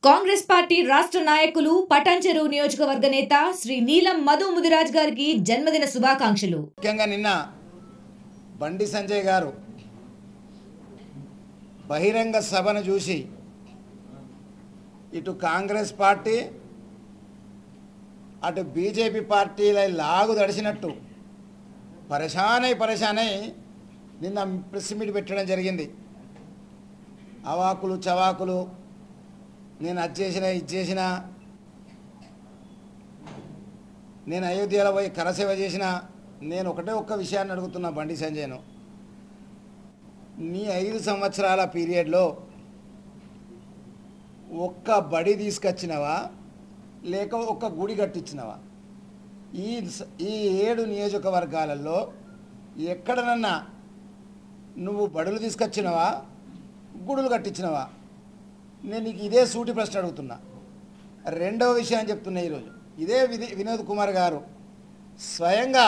Congress party రాష్ట్ర నాయకులు పటాన్చెరు నియోజకవర్గ నేత శ్రీ నీలం మధు ముదిరాజ్ గారికి జన్మదిన శుభాకాంక్షలు. ముఖ్యంగా నిన్న బండి సంజయ్ గారు బహిరంగ సభను చూసి ఇటు కాంగ్రెస్ పార్టీ అటు బీజేపీ పార్టీల లాగు దడిచినట్టు పరేషానై నిన్న ప్రెస్ మీట్ పెట్టడం జరిగింది. అవాకులు చవాకులు, నేను అది చేసిన ఇది చేసిన, నేను అయోధ్యలో పోయి కరసేవ చేసిన. నేను ఒక్క విషయాన్ని అడుగుతున్నా బండి సంజయ్ను, నీ 5 సంవత్సరాల పీరియడ్లో ఒక్క బడి తీసుకొచ్చినవా లేక ఒక్క గుడి కట్టించినవా? ఈ 7 నియోజకవర్గాలలో ఎక్కడనన్నా నువ్వు బడులు తీసుకొచ్చినవా, గుడులు కట్టించినవా? నేను నీకు ఇదే సూటి ప్రశ్న అడుగుతున్నా. రెండవ విషయం చెప్తున్నా. ఈరోజు ఇదే వినోద్ కుమార్ గారు స్వయంగా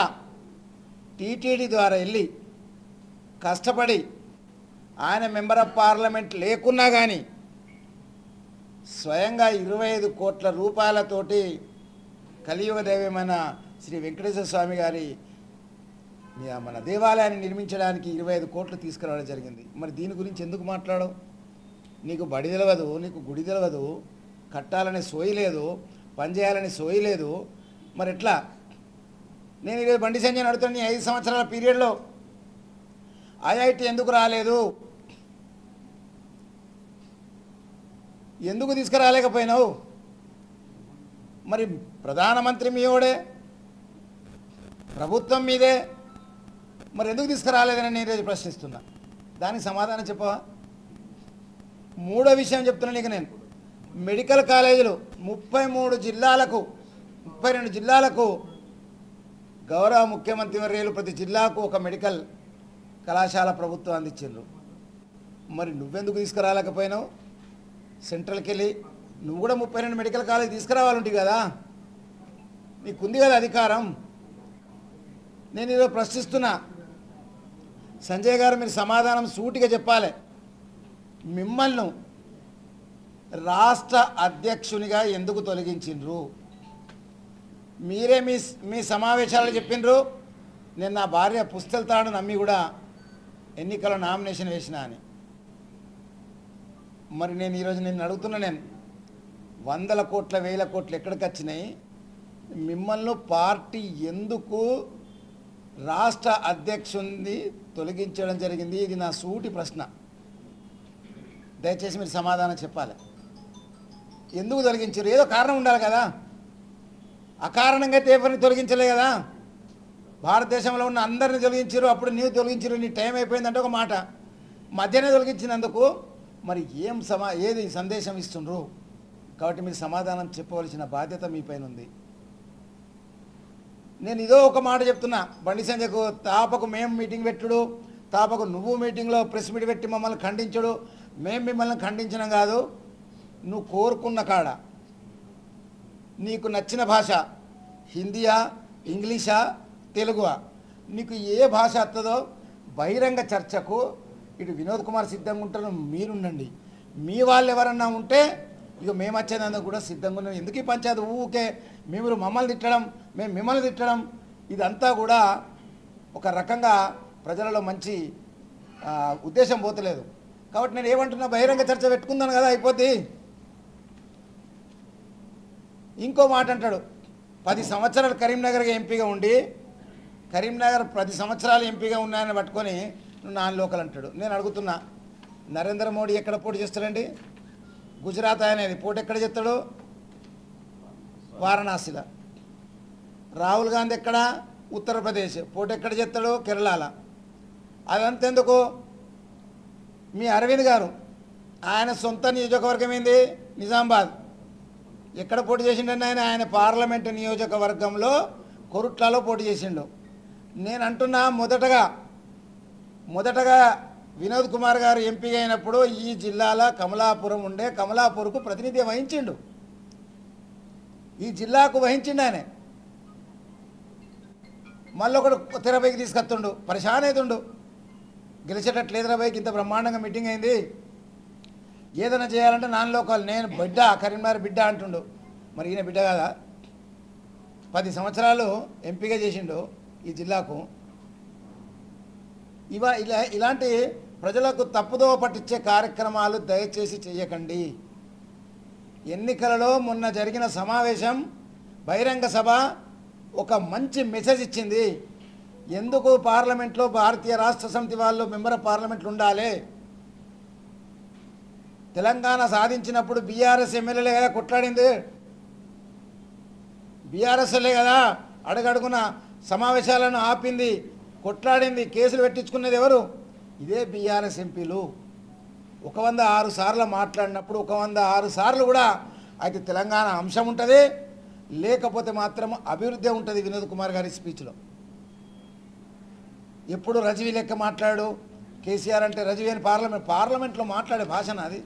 టీటీడీ ద్వారా వెళ్ళి కష్టపడి ఆయన మెంబర్ ఆఫ్ పార్లమెంట్ లేకున్నా కానీ స్వయంగా 25 కోట్ల రూపాయలతోటి కలియుగ దైవమైన శ్రీ వెంకటేశ్వర స్వామి గారి మన దేవాలయాన్ని నిర్మించడానికి 25 కోట్లు తీసుకురావడం జరిగింది. మరి దీని గురించి ఎందుకు మాట్లాడవు? నీకు బడి తెలియదు, నీకు గుడి తెలియదు, కట్టాలనే సోయి లేదు, పనిచేయాలని సోయి లేదు. మరి ఎట్లా? నేను ఈరోజు బండి సంజయ్ అడుగుతాను, నీ 5 సంవత్సరాల పీరియడ్లో ఐఐటి ఎందుకు రాలేదు? ఎందుకు తీసుకురాలేకపోయినావు? మరి ప్రధానమంత్రి మీయోడే, ప్రభుత్వం మీదే, మరి ఎందుకు తీసుకురాలేదని నేను ఈరోజు ప్రశ్నిస్తున్నా. దానికి సమాధానం చెప్పవా? మూడో విషయం చెప్తున్నా నీకు. నేను మెడికల్ కాలేజీలు 32 జిల్లాలకు గౌరవ ముఖ్యమంత్రి వర్యులు ప్రతి జిల్లాకు ఒక మెడికల్ కళాశాల ప్రభుత్వం అందించారు. మరి నువ్వెందుకు తీసుకురాలేకపోయినావు? సెంట్రల్కి వెళ్ళి నువ్వు కూడా 32 మెడికల్ కాలేజ్ తీసుకురావాలంటే కదా, నీకుంది కదా అధికారం. నేను ఈరోజు ప్రశ్నిస్తున్నా, సంజయ్ గారు మీరు సమాధానం సూటిగా చెప్పాలి. మిమ్మల్ని రాష్ట్ర అధ్యక్షునిగా ఎందుకు తొలగించిండ్రు? మీరే మీ సమావేశాలు చెప్పిండ్రు, నేను నా భార్య పుస్తల తాడు నమ్మి కూడా ఎన్నికల నామినేషన్ వేసిన అని. మరి నేను ఈరోజు నిన్ను అడుగుతున్నా, నేను 100 కోట్ల 1000 కోట్లు ఎక్కడికి వచ్చినాయి? మిమ్మల్ని పార్టీ ఎందుకు రాష్ట్ర అధ్యక్షుని తొలగించడం జరిగింది? ఇది నా సూటి ప్రశ్న. దయచేసి మీరు సమాధానం చెప్పాలి. ఎందుకు తొలగించారు? ఏదో కారణం ఉండాలి కదా. అకారణంగా అయితే ఎవరిని తొలగించలే కదా. భారతదేశంలో ఉన్న అందరిని తొలగించారు, అప్పుడు నీవు తొలగించారు, నీ టైం అయిపోయిందంటే ఒక మాట. మధ్యనే తొలగించినందుకు మరి ఏది సందేశం ఇస్తుండ్రు? కాబట్టి మీరు సమాధానం చెప్పవలసిన బాధ్యత మీ పైన ఉంది. నేను ఇదో ఒక మాట చెప్తున్నా, బండి సంజయ్కు తాపకు మేము మీటింగ్ పెట్టుడు, తాపకు నువ్వు మీటింగ్లో ప్రెస్ మీట్ పెట్టి మమ్మల్ని ఖండించడు. మేము మిమ్మల్ని ఖండించడం కాదు, నువ్వు కోరుకున్న కాడ నీకు నచ్చిన భాష హిందీయా, ఇంగ్లీషా, తెలుగువా, నీకు ఏ భాష వస్తుందో బహిరంగ చర్చకు ఇటు వినోద్ కుమార్ సిద్ధంగా ఉంటారు, మీరుండండి. మీ వాళ్ళు ఎవరన్నా ఉంటే ఇక మేము వచ్చేందుకు కూడా సిద్ధంగా ఉన్నాం. ఎందుకు ఈ పంచాయతీ ఊకే మీరు మమ్మల్ని తిట్టడం, మేము మిమ్మల్ని తిట్టడం? ఇదంతా కూడా ఒక రకంగా ప్రజలలో మంచి ఉద్దేశం పోతలేదు. కాబట్టి నేను ఏమంటున్నా, బహిరంగ చర్చ పెట్టుకుందాను కదా, అయిపోద్ది. ఇంకో మాట అంటాడు, 10 సంవత్సరాలు కరీంనగర్గా ఎంపీగా ఉండి, కరీంనగర్ 10 సంవత్సరాలు ఎంపీగా ఉన్నాయని పట్టుకొని నువ్వు నాన్ లోకల్ అంటాడు. నేను అడుగుతున్నా, నరేంద్ర మోడీ ఎక్కడ పోటీ చేస్తాడండి? గుజరాత్ అనేది పోటీ ఎక్కడ చేస్తాడు? వారణాసిలో. రాహుల్ గాంధీ ఎక్కడ? ఉత్తరప్రదేశ్. పోటీ ఎక్కడ చేస్తాడు? కేరళలో. అదంతెందుకు, మీ అరవింద్ గారు ఆయన సొంత నియోజకవర్గం ఏంది? నిజామాబాద్. ఎక్కడ పోటీ చేసిండని ఆయన పార్లమెంటు నియోజకవర్గంలో కొరుట్లలో పోటీ చేసిండు. నేను అంటున్నా, మొదటగా వినోద్ కుమార్ గారు ఎంపీగా అయినప్పుడు ఈ జిల్లాలో కమలాపురం ఉండే, కమలాపూర్కు ప్రతినిధి వహించిండు, ఈ జిల్లాకు వహించిండు ఆయన. మళ్ళీ ఒకడు తెరపైకి తీసుకొస్తుండు, పరిశాన్ అవుతుండు. గెలిచేటట్లేదురా బైకి, ఇంత బ్రహ్మాండంగా మీటింగ్ అయింది. ఏదైనా చేయాలంటే నాన్ లోకల్, నేను బిడ్డ కరీంనగర్ బిడ్డ అంటుండు. మరి ఈయన బిడ్డ కదా, 10 సంవత్సరాలు ఎంపీగా చేసిండు ఈ జిల్లాకు. ఇలాంటి ప్రజలకు తప్పుదోవ పట్టించే కార్యక్రమాలు దయచేసి చేయకండి. ఎన్నికలలో మొన్న జరిగిన సమావేశం, బహిరంగ సభ ఒక మంచి మెసేజ్ ఇచ్చింది. ఎందుకు పార్లమెంట్లో భారతీయ రాష్ట్ర సమితి వాళ్ళు మెంబర్ ఆఫ్ పార్లమెంట్లు ఉండాలి. తెలంగాణ సాధించినప్పుడు బీఆర్ఎస్ ఎమ్మెల్యేలే కదా కొట్లాడింది, బీఆర్ఎస్లే కదా అడుగడుగున సమావేశాలను ఆపింది, కొట్లాడింది, కేసులు పెట్టించుకునేది ఎవరు? ఇదే బీఆర్ఎస్ ఎంపీలు. 106 సార్లు మాట్లాడినప్పుడు 106 సార్లు కూడా అయితే తెలంగాణ అంశం ఉంటుంది, లేకపోతే మాత్రం అభివృద్ధి ఉంటుంది. వినోద్ కుమార్ గారి స్పీచ్లో ఎప్పుడు రజవీ లెక్క మాట్లాడు, కేసీఆర్ అంటే రజవీ అని పార్లమెంట్లో మాట్లాడే భాషన అది.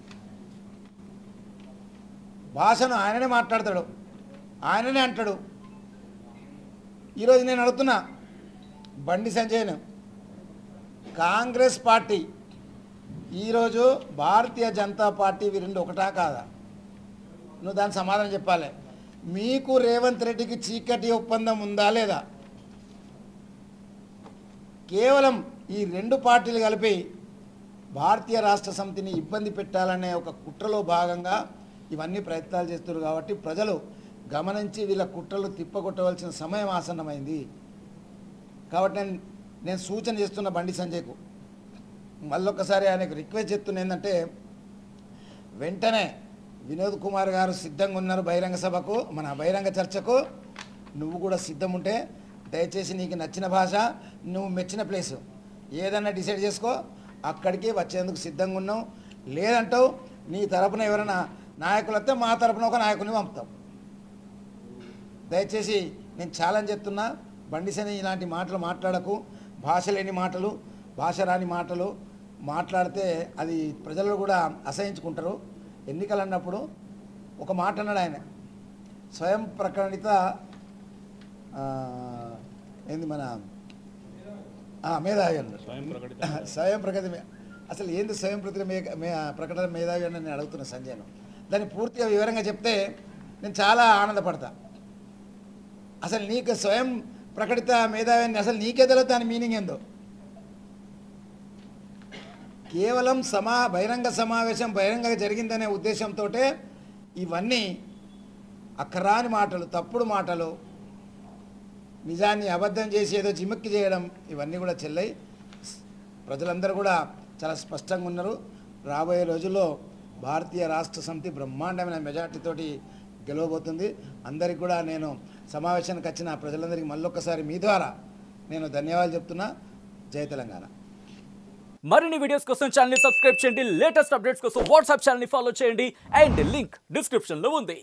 భాషను ఆయననే మాట్లాడతాడు, ఆయననే అంటాడు. ఈరోజు నేను అడుగుతున్నా బండి సంజయ్ను, కాంగ్రెస్ పార్టీ ఈరోజు భారతీయ జనతా పార్టీ వీరిండి ఒకటా కాదా? నువ్వు దాని సమాధానం చెప్పాలి. మీకు రేవంత్ రెడ్డికి చీకటి ఒప్పందం ఉందా లేదా? కేవలం ఈ 2 పార్టీలు కలిపి భారతీయ రాష్ట్ర సమితిని ఇబ్బంది పెట్టాలనే ఒక కుట్రలో భాగంగా ఇవన్నీ ప్రయత్నాలు చేస్తున్నారు. కాబట్టి ప్రజలు గమనించి వీళ్ళ కుట్రలు తిప్పగొట్టవలసిన సమయం ఆసన్నమైంది. కాబట్టి నేను సూచన చేస్తున్న బండి సంజయ్కు, మళ్ళొక్కసారి ఆయనకు రిక్వెస్ట్ చేస్తున్నా ఏంటంటే, వెంటనే వినోద్ కుమార్ గారు సిద్ధంగా ఉన్నారు బహిరంగ సభకు, మన బహిరంగ చర్చకు. నువ్వు కూడా సిద్ధం ఉంటే దయచేసి నీకు నచ్చిన భాష, నువ్వు మెచ్చిన ప్లేసు ఏదన్నా డిసైడ్ చేసుకో, అక్కడికి వచ్చేందుకు సిద్ధంగా ఉన్నావు. లేదంటావు నీ తరపున ఎవరైనా నాయకులు వస్తే మా తరపున ఒక నాయకుని పంపుతాం. దయచేసి నేను ఛాలెంజ్ చేస్తున్నా, బండి సంజయ్ ఇలాంటి మాటలు మాట్లాడకు. భాష లేని మాటలు, భాష రాని మాటలు మాట్లాడితే అది ప్రజలు కూడా అసహించుకుంటారు. ఎన్నికలు అన్నప్పుడు ఒక మాట అన్నాడు ఆయన, స్వయం ప్రకటిత ఏంది మన మేధావి అన్నాడు. స్వయం ప్రకటిత అసలు ఏంది స్వయం ప్రకటన మేధావి అని నేను అడుగుతున్నా సంజయ్ను. దాన్ని పూర్తిగా వివరంగా చెప్తే నేను చాలా ఆనందపడతా. అసలు నీకు స్వయం ప్రకటిత మేధావి అని అసలు నీకే తెలియదు దాని మీనింగ్ ఏందో. కేవలం బహిరంగ సమావేశం బహిరంగంగా జరిగిందనే ఉద్దేశంతో ఇవన్నీ అక్కరాని మాటలు, తప్పుడు మాటలు, నిజాన్ని అబద్ధం చేసి ఏదో జిమ్మిక్కి చేయడం, ఇవన్నీ కూడా చెల్లై ప్రజలందరూ కూడా చాలా స్పష్టంగా ఉన్నారు. రాబోయే రోజుల్లో భారతీయ రాష్ట్ర సమితి బ్రహ్మాండమైన మెజార్టీతోటి గెలవబోతుంది. అందరికి కూడా నేను సమావేశానికి వచ్చిన ప్రజలందరికీ మళ్ళొక్కసారి మీ ద్వారా నేను ధన్యవాదాలు చెప్తున్నా. జై తెలంగాణ. మరిన్ని వీడియోస్ కోసం ఛానల్ ని సబ్స్క్రైబ్ చేయండి, లేటెస్ట్ అప్డేట్స్ కోసం వాట్సాప్ ఛానల్ ని ఫాలో చేయండి, అండ్ లింక్ డిస్క్రిప్షన్ లో ఉంది.